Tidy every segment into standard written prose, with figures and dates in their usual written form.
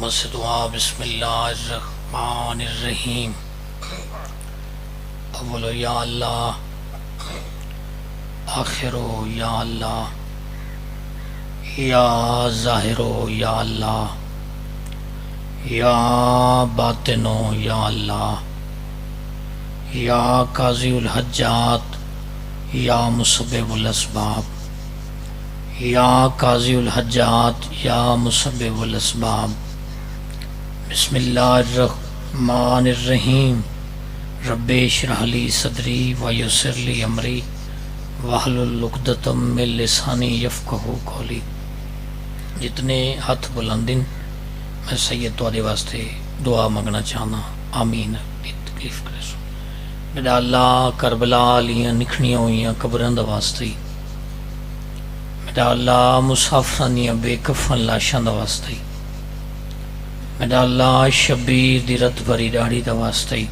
محمد سے دعا بسم اللہ الرحمن الرحیم اول یا اللہ آخر یا اللہ یا ظاہر یا اللہ یا باطن یا اللہ یا قاضی الحجات یا مسبب الاسباب یا قاضی الحجات یا مسبب الاسباب بسم اللہ الرحمن الرحیم رب اشرح لی صدری ویسر لی امری واحلل عقدۃ من لسانی یفقہوا قولی۔ جتنے ہاتھ بلندن میں سید تواڈے واسطے دعا منگنا چاہنا، آمین۔ تکلیف کرے سو میرا اللہ کربلا لیاں نکھنیاں ہوئیاں قبراں دا واسطے، میرا اللہ مسافراں دیاں بے کفن لاشاں دا واسطے، میرا اللہ شبیر دی رت بھری داڑھی دا واسطے،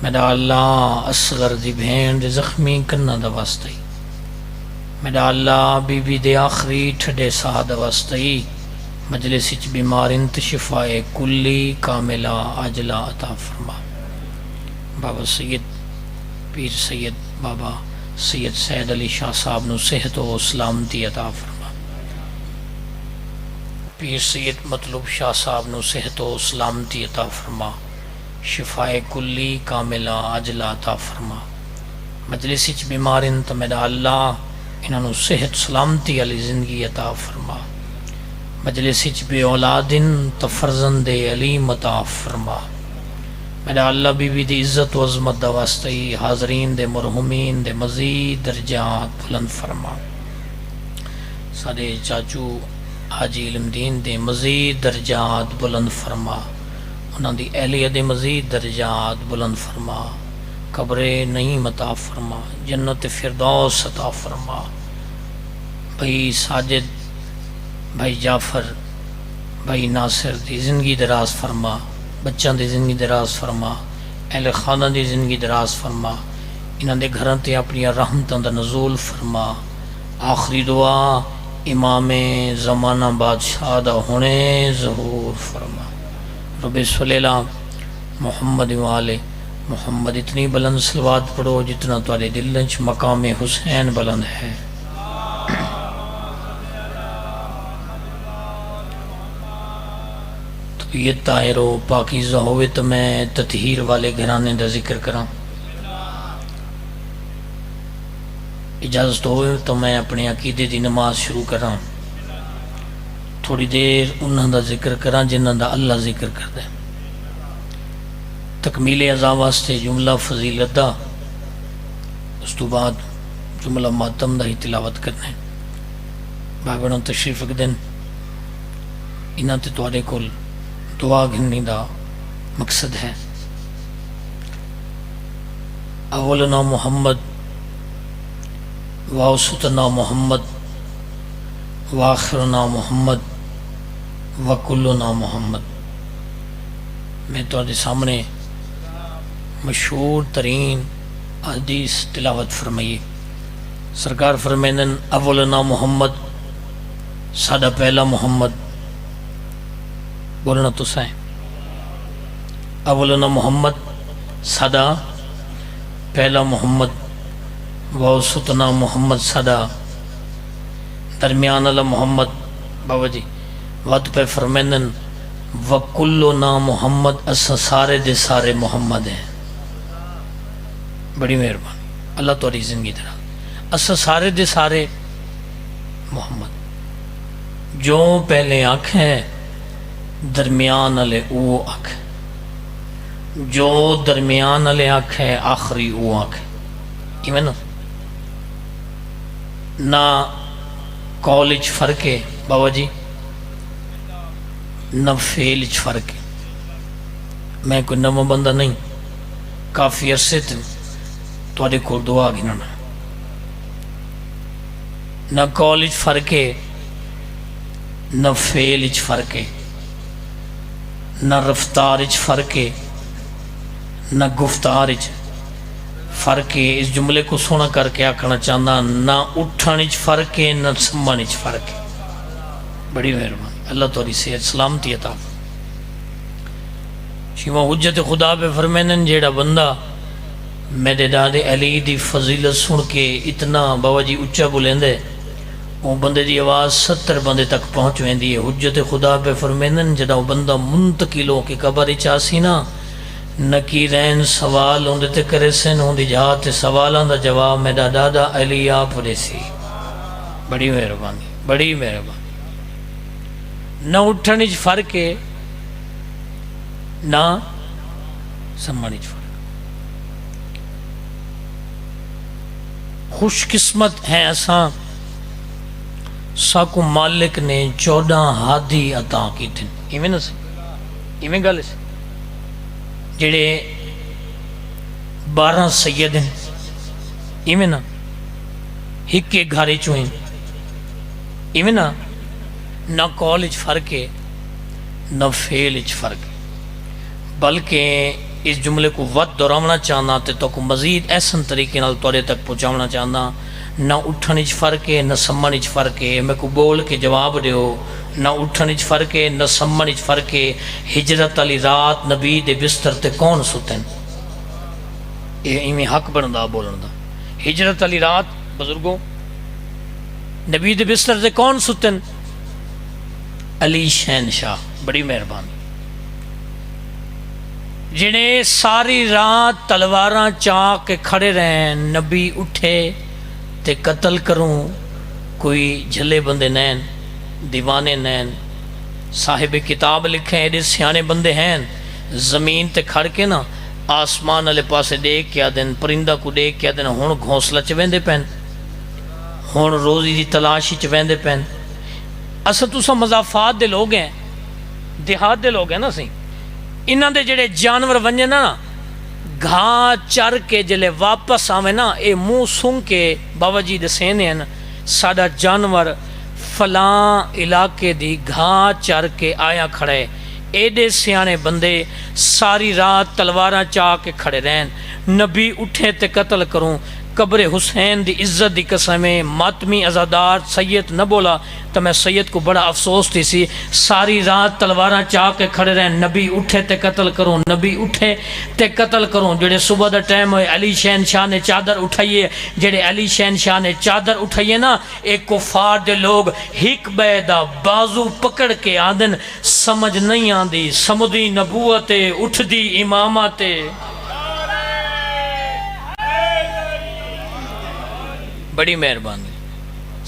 میرا اللہ اصغر دی بھین دے زخمی کناں دا واسطے، میرا اللہ بی بی دے آخری ٹھڈے ساہ دا واسطے، مجلس وچ بیمار انت شفائے کلی کاملہ عاجلہ عطا فرما۔ بابا سید پیر سید بابا سید سید علی شاہ صاحب نو صحت و سلامتی عطا فرما۔ پیر سید مطلوب شاہ صاحب نو صحت و سلامتی عطا فرما، شفائے کلی کاملہ عاجلہ عطا فرما۔ مجلس وچ بیمار انت میرا اللہ انہاں نو صحت سلامتی علی زندگی عطا فرما۔ مجلس وچ بے اولادن تفرزند علیم عطا فرما۔ میرا اللہ بی بی دی عزت و عظمت دا واسطے حاضرین دے مرحومین دے مزید درجات بلند فرما۔ سارے چاچو حاجی علم دین دے مزید درجات بلند فرما، انہاں دی اہلیہ دے مزید درجات بلند فرما، قبر نعیم عطا فرما، جنت فردوس عطا فرما۔ بھائی ساجد، بھائی جعفر، بھائی ناصر دی زندگی دراز فرما، بچوں دی زندگی دراز فرما، اہل خانہ دی زندگی دراز فرما، انہاں دے گھراں تے اپنی رحمتاں دا نزول فرما۔ آخری دعا امام زمانہ بادشاہ دا ہونے ظہور فرما۔ رب صلی اللہ محمد وآلہ محمد، اتنی بلند صلوات پڑھو جتنا تواڈے دل وچ مقام حسین بلند ہے۔ یہ طاہر و پاکیزہ ہوئے تو میں تطہیر والے گھرانے دا ذکر کراں، اجازت ہوئے تو میں اپنے عقیدے دی نماز شروع کراں، تھوڑی دیر انہاں دا ذکر کراں جنہاں دا اللہ ذکر کردے، تکمیل اعضاء واسطے جملہ فضیلت دا، اس تو بعد جملہ ماتم دا ہی تلاوت کرنے۔ بھائی بہنوں تشریف رکھ دین، انہاں تے تواڈے کول دعا گھنی دا مقصد ہے۔ اولنا محمد واوسطنا محمد واخرنا محمد وکلنا محمد۔ میں تواڈے سامنے مشہور ترین حدیث تلاوت فرمائیے۔ سرکار فرمائندن اولنا محمد، سادہ پہلا محمد، بولنا تو سائیں، اولنا محمد سادہ پہلا محمد، ووسطنا محمد سادہ درمیان اللہ محمد۔ بابا جی وقت پہ فرمائندن وکلنا محمد، اسا سارے دے سارے محمد ہیں۔ بڑی مہربانی، اللہ توری زندگی درا، اسا سارے دے سارے محمد، جو پہلے آنکھیں درمیان والے وہ آنکھ، جو درمیان والے آنکھ ہے آخری وہ آنکھ ہے۔ ایویں نہ قول وچ فرق ہے بابا جی، نہ فعل وچ فرق ہے۔ میں کوئی نواں بندہ نہیں، کافی عرصے تواڈے کول دعا گھننا، نہ قول وچ فرق ہے، نہ فعل وچ فرق ہے، نہ رفتار وچ فرق ہے، نہ گفتار وچ فرق ہے۔ اس جملے کو سونا کر کے آکھنا چاہنا، نہ اٹھن وچ فرق ہے، نہ سمن وچ فرق ہے۔ بڑی مہربانی، اللہ توری صحت سلامتی عطا شیما حجت خدا پہ فرمینن جیڑا بندہ میرے دادے علی دی فضیلت سن کے اتنا بابا جی اچھا بولندے وہ بندے دی آواز 70 بندے تک پہنچ ویندی ہے. حجت خدا پہ فرمینن جدا وہ بندہ منتقل ہو کے قبر چاسی نا نکیرین سوال ہوندے تے کرے سن ہوندی جہاں سوالاں دا جواب میرا دادا علی آپ دے سی. بڑی مہربانی بڑی مہربانی. نہ اٹھن وچ فرق ہے نہ سمجھن وچ فرق. خوش قسمت ہیں اساں ساکو مالک نے 14 ہادی عطا کی تھن. ایویں نہ سی ایویں گل سی جڑے 12 سید ہیں ایویں نہ ایک ایک گھر چویں ایویں نہ قول وچ فرق ہے نہ فعل وچ فرق ہے. بلکہ اس جملے کو ود دہراونا چاہنا تے تو کو مزید ایسن طریقے نال توڑے تک پہنچاونا چاہنا. نہ اٹھن وچ فرق ہے نہ سمن وچ فرق ہے. میں کو بول کے جواب دیو نہ اٹھن وچ فرق ہے نہ سمن وچ فرق ہے. ہجرت والی رات نبی دے بستر تے کون ستن؟ یہ ایویں حق بندا بولن دا. ہجرت والی رات بزرگوں نبی دے بستر تے کون ستن؟ علی شہنشاہ. بڑی مہربانی. جنہیں ساری رات تلواراں چاک کے کھڑے رہیں نبی اٹھے تے قتل کروں. کوئی جھلے بندے نین دیوانے نین صاحب کتاب لکھیں ایڈے سیانے بندے ہیں زمین تے کھڑ کے نا آسمان والے پاسے دیکھ کیا دن پرندہ کو دیکھ کیا دن ہون گھونسلہ چویندے پین ہون روزی دی تلاشی چویندے پین. اصل تو مضافات دے لوگ ہیں دیہات دے لوگ ہیں نا سی. انہاں دے جڑے جانور ونجے نا گھا چر کے جلے واپس آویں نا اے منہ سن کے بابا جی دے سینے ہیں ساڈا جانور فلاں علاقے دی گھا چر کے آیا کھڑے. ایڈے سیانے بندے ساری رات تلواراں چاہ کے کھڑے رہن. نبی اٹھے تے قتل کروں. قبر حسین دی عزت دی قسمیں ماتمی ازادار سید نہ بولا تو میں سید کو بڑا افسوس تھی سی. ساری رات تلواراں چاہ کے کھڑے رہن. نبی اٹھے تے قتل کروں نبی اٹھے تے قتل کروں. جڑے صبح دا ٹائم ہوئے علی شہنشاہ نے چادر اٹھائیے. جڑے علی شہنشاہ نے چادر اٹھائیے نا ایک کفار دے لوگ ہک بے دا بازو پکڑ کے آدن سمجھ نہیں آندی سمدی نبوت اٹھ دی امامت. بڑی مہربانی.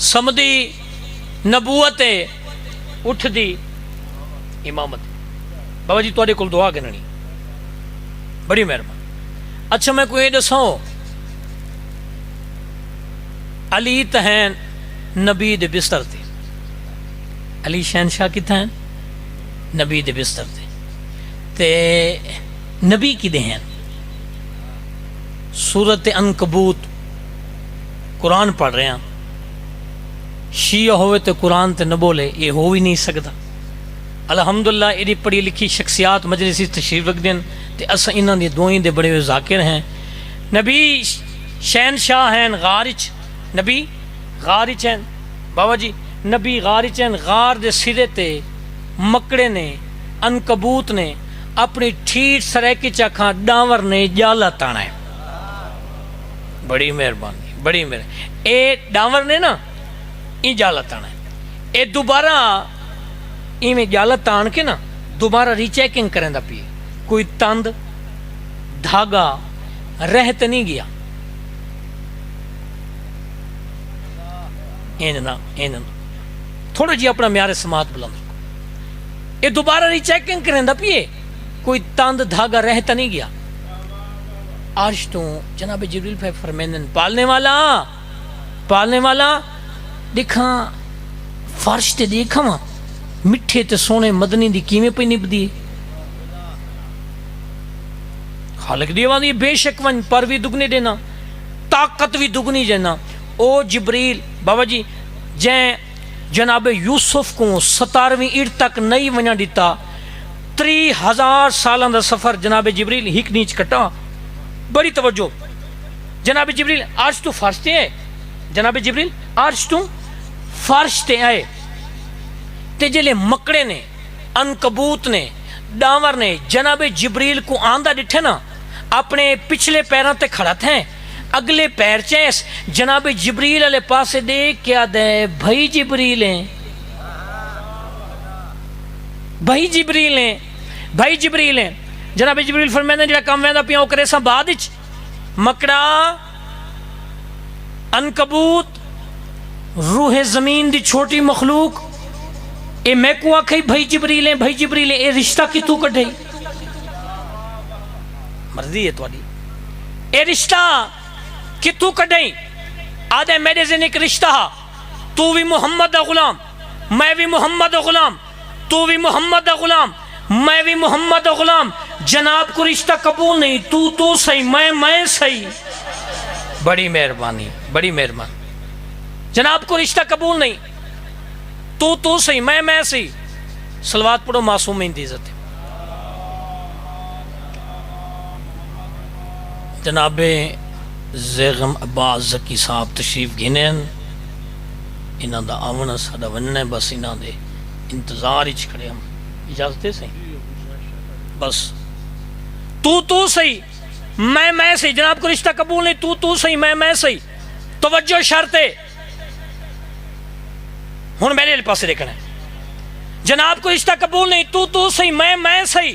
سمدی نبوت اٹھ دی امامت. بابا جی تواڈے کول دعا کرنی. بڑی مہربانی. اچھا میں کوئی دساں علی تہین نبی دے بستر تے علی شہنشاہ کتھا ہیں نبی دے بستر تے نبی کی دے ہیں سورت عنکبوت قرآن پڑھ رہے ہیں. شیعہ ہوئے تو قرآن تے نہ بولے یہ ہو ہی نہیں سکتا. الحمدللہ ایڈی پڑھی لکھی شخصیات مجلسی تشریف رکھ دیں تے اسا انہاں دی دوئیں دے بڑے ہوئے ذاکر ہیں. نبی شہنشاہ ہیں غارچ نبی غارچ ہیں بابا جی نبی غارچ ہیں. غار دے سرے تے مکڑے نے عنکبوت نے اپنی ٹھیٹ سریکی چکھاں ڈاور نے جالا تانا ہے. بڑی مہربانی بڑی مہربانی. اے ڈاور نے نا این جالا تانا ہے. اے دوبارہ ایویں جالا تان کے نا دوبارہ ری چیکنگ کریں دا پی کوئی تند دھاگا رہت نہیں گیا. این تھوڑا جی اپنا معیار سماعت بلند رکھو. اے دوبارہ ری چیکنگ کریں دا پی کوئی تند دھاگا رہتا نہیں گیا. عرش تو جناب جبریل پہ فرمیندن پالنے والا دیکھاں فرش تے دیکھاں مٹھے تے سونے مدنی دی کیویں پہ نب دی خالق دیوان دی بے شک ون پر بھی دگنی دینا طاقت بھی دگنی دینا. او جبریل بابا جی جیں جناب یوسف کو 17ویں اینٹ تک نہیں ونیا دیتا 30,000 سالان دا سفر جناب جبریل ہک نیچ کٹا. بڑی توجہ جناب جبریل عرش تو فرش تے آئے. جناب جبریل عرش تو فرش تے آئے. تے جلے مکڑے نے عنکبوت نے ڈاور نے جناب جبریل کو آندہ ڈٹھے نا اپنے پچھلے پیروں تے کھڑا تھے اگلے پیر چیس جناب جبریل علیہ پاسے دیکھ کیا دے بھائی جبریل ہیں بھائی جبریل ہیں بھائی جبریل ہیں جناب جبریل فرمائے جڑا کام ویندا پیاں او کرے سا بعد وچ مکڑا عنکبوت روح زمین دی چھوٹی مخلوق اے میں کو آکھئی بھائی جبریل ہیں بھائی جبریل ہیں اے رشتہ کی تو کٹھے مرضی ہے تواڈی اے رشتہ کہ تو کٹھے آدھے میرے ذہن ایک رشتہ تو بھی محمد دا غلام میں بھی محمد دا غلام تو بھی محمد دا غلام میں بھی محمد دا غلام جناب کو رشتہ قبول نہیں تو صحیح میں صحیح بڑی مہربانی بڑی مہربانی جناب کو رشتہ قبول نہیں تو صحیح میں صحیح صلوات پڑھو معصومین دی عزت جناب زیغم عباس زکی صاحب تشریف گھنین انہاں دا آمنا ساڑا وننے بس انہاں دے انتظار ہی چھکڑے ہم اجازت دے صحیح بس تو صحیح میں صحیح جناب کو رشتہ قبول نہیں تو صحیح میں صحیح توجہ شرط ہے ہن میرے لئے پاسے دیکھنا ہے جناب کو رشتہ قبول نہیں تو صحیح میں صحیح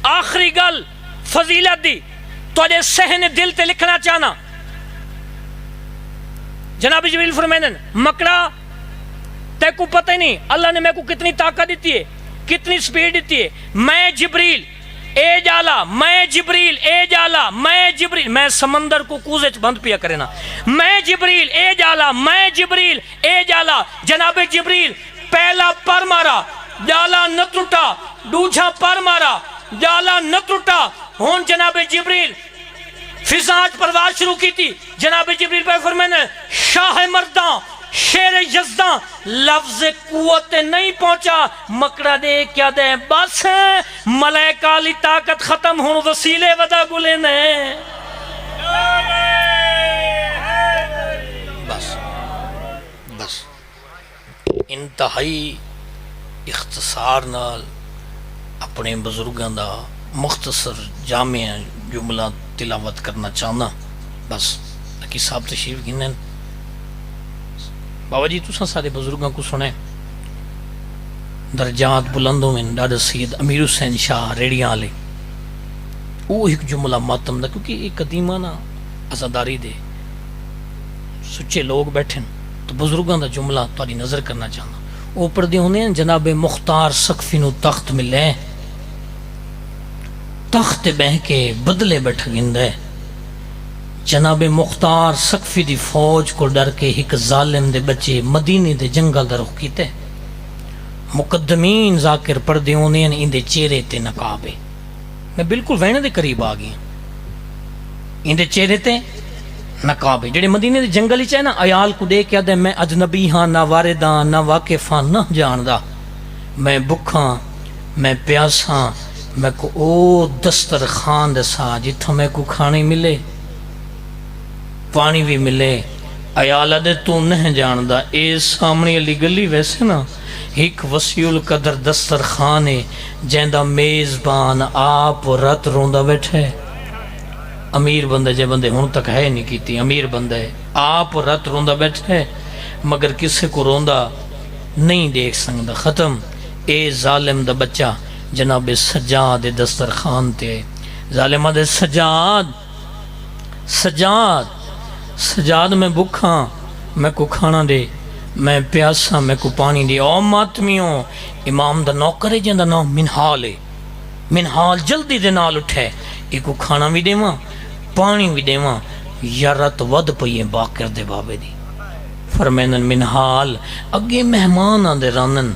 آخری گل فضیلت دی تو اجے سہن دل تے لکھنا چاہنا جناب جبریل فرمائن مکڑا تے کو پتہ ہی نہیں اللہ نے میں کو کتنی طاقت دیتی ہے کتنی سپیڈ دیتی ہے میں جبریل اے جالا میں جبریل اے جالا میں جبریل میں سمندر کو کوزے بند پیا کرنا میں جبریل اے جالا میں جبریل اے جالا جناب جبریل پہلا پر مارا جالا نہ ٹوٹا دوسرا پر مارا جالا نہ ٹوٹا ہون جناب جبریل فضاج پرواز شروع کی تھی جناب جبریل پہ فرمانے شاہ مرداں شیر یزداں لفظ قوت نہیں پہنچا مکڑا دے کیا دے بس ملائکہ لی طاقت ختم ہون وسیلے ودا گلے نے بس انتہائی اختصار نال اپنے بزرگاں دا مختصر جامع جملہ تلاوت کرنا چاہنا بس لکی صاحب تشریف گنن بابا جی تُساں سارے بزرگاں کو سنے درجات بلندوں میں ڈاڈا سید امیر حسین شاہ ریڑیاں آلے وہ ایک جملہ ماتم دا کیونکہ ایک قدیمہ نا عزاداری دے سچے لوگ بیٹھن تو بزرگاں دا جملہ تاری نظر کرنا چاہنا اوپر دے ہونے جناب مختار سقفی نو تخت ملے تخت بہ کے بدلے بیٹھ گندے جناب مختار سقفی دی فوج کو ڈر کے ایک ظالم دے بچے مدینے دے جنگل دا رخ کیتے مقدمین ذاکر پردے ہونے ان دے چہرے تے نقابے میں بالکل وینے دے قریب آ گیا ان دے چہرے تے نقابے جڑے مدینے دے جنگل ہی چاہے نا عیال کو دے کیا دے میں اجنبی ہاں نہ وارداں نہ واقفاں نہ جاندہ میں بکھاں میں پیاساں میں کو او دسترخوان دے سا جتھا میں کو کھانے ملے پانی بھی ملے عیالہ دے تو نہیں جاندہ اے سامنے علی گلی ویسے نا ایک وسیع القدر دسترخوان ہے جیندہ میزبان آپ رت روندہ بیٹھے امیر بندے جے بندے ہون تک ہے نہیں کیتی امیر بندے آپ رت روندہ بیٹھے مگر کسے کو روندہ نہیں دیکھ سکتا ختم اے ظالم دا بچہ جناب سجاد دسترخوان تے ظالمہ دے سجاد میں بکھاں میں کو کھانا دے میں پیاسا میں کو پانی دے او ماتمیوں امام دا نوکر ہے جن دا نام منحال ہے منحال جلدی دے نال اٹھے ایک کو کھانا بھی دے ماں پانی بھی دے ماں یا رت ود پئیے باقر دے بابے دی فرمینن منحال اگے مہمان آن دے رانن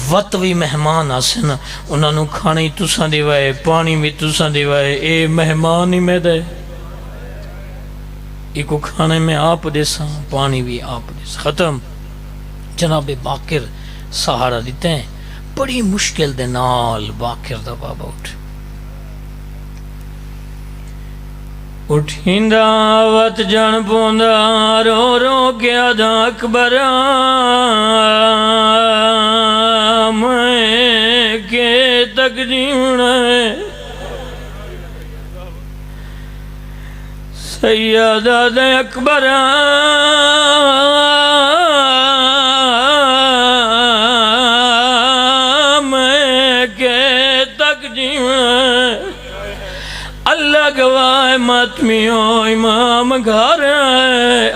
وط بھی مہمان آسن انہوں نے کھانے تُساں دے وائے پانی بھی تُساں دے وائے اے مہمان ہی میں دے ایک کھانے میں آپ دے ساں پانی بھی آپ دے ساں ختم جناب باقر سہارا دیتے ہیں بڑی مشکل دے نال باقر دا بابا اٹھیندہ وط جان پوندہ رو رو کے آدھا اکبر جیونا ہے سیدہ اکبر میں کے تک جیونا ہے اللہ گواہ ماتمیوں امام گھر ہے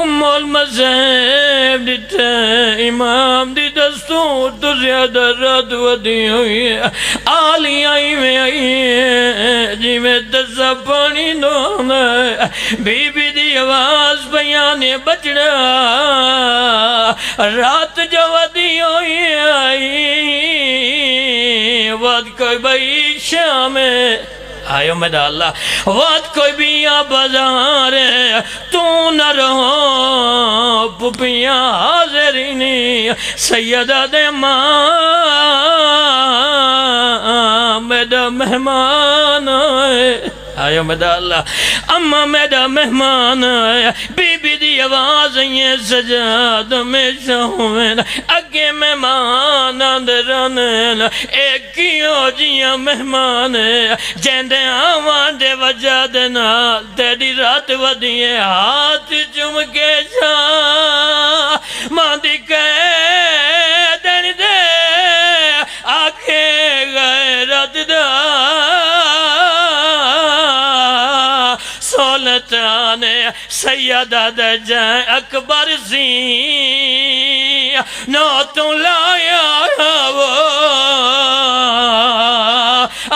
ام المذہب دیتے امام دی دستور تو زیادہ رات ودی ہوئی ہے آلی آئی میں آئی ہے جی میں دسا پانی دونا ہے بی بی دی آواز بیانے بچڑا رات جو ودی ہوئی آئی وقت کوئی بھائی شام ہے آئیو میرا اللہ وقت کوئی بھی یا بازار ہے تو نہ رہو پپیاں حاضرینی سیدہ دے ماں میرا مہمان ہے آئیو میرا اللہ اما میرا مہمان ہے بی بی دی آواز یہ سجاد میں شاہوین اگے مہمان اندرانین ایک کیوں جیاں مہمان ہے جیندے آوان دے وجہ دینا تیری رات ودیے ہاتھ چم کے جا ماں دی کہے دین دے آکھے غیرت دا سولتانے سیدہ دے جائیں اکبر زین نو تو لایا وہ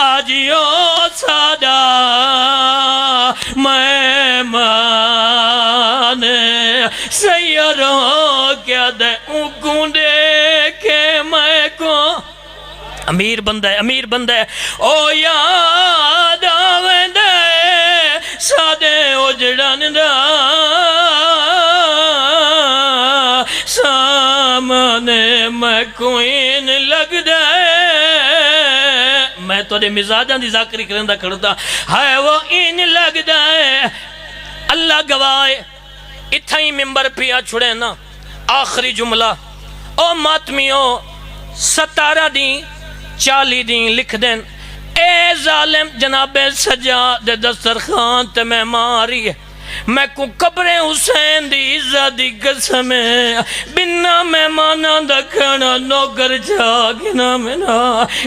آجیو سادہ مہمان سیروں کیا دے اکن دیکھے میں کو امیر بندہ ہے او یاد آویں دے سادے اجڑن دا سامنے میں کوئین لگ دے میں تو دے مزاجاں دی ذاکری کرندہ کھڑتا ہے وہ این لگ دے اللہ گواہ اتھا ہی ممبر پیا چھڑے نا آخری جملہ او ماتمیوں 17 دیں 40 دیں لکھ دیں اے ظالم جناب سجاد دسترخوان تے میں ماری ہے میں کو قبر حسین دی عزت دی قسم ہے بنا مہمانہ دکھنا نوکر جاگنا منا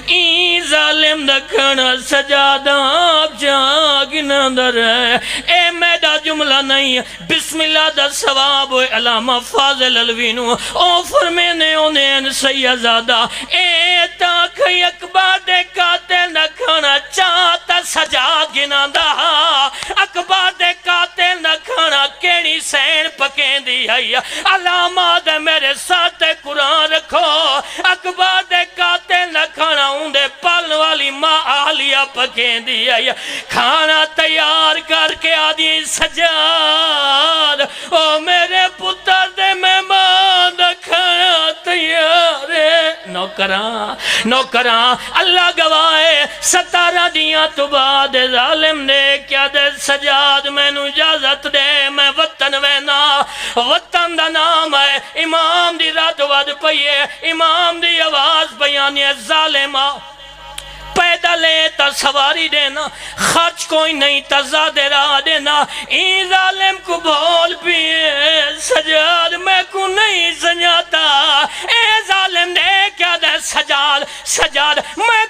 این ظالم دکھنا سجادہ آپ جاگنا در ہے اے میڈا جملہ نہیں بسم اللہ دا ثواب ہوئے علامہ فاضل الوینو او فرمینے انہیں سیدزادہ اے تاک اکبر دے قاتل دکھنا چاہتا سجاد گنا دا اکبر دے قاتل نہ کھانا کیڑی سین پکین دی ہے علامہ دے میرے ساتھ قرآن رکھو اکبر دے قاتل نہ کھانا اندے پالن والی ماں آلیہ پکین دی ہے کھانا تیار کر کے آدھی سجاد او میرے پتر دے مہمان دا کھانا تیار ہے نوکران اللہ گواہ 17 دیاں تو بعد ظالم نے کیا دے سجاد میں نو اجازت دے میں وطن وینا وطن دا نام ہے امام دی رات ود پئیے امام دی آواز بیانی ہے ظالمہ پیدا لے تا سواری دینا خرچ کوئی نہیں تا زیادہ راہ دینا این ظالم کو بول پیے سجاد میں کو نہیں سنجاتا اے ظالم نے کیا دے سجاد میں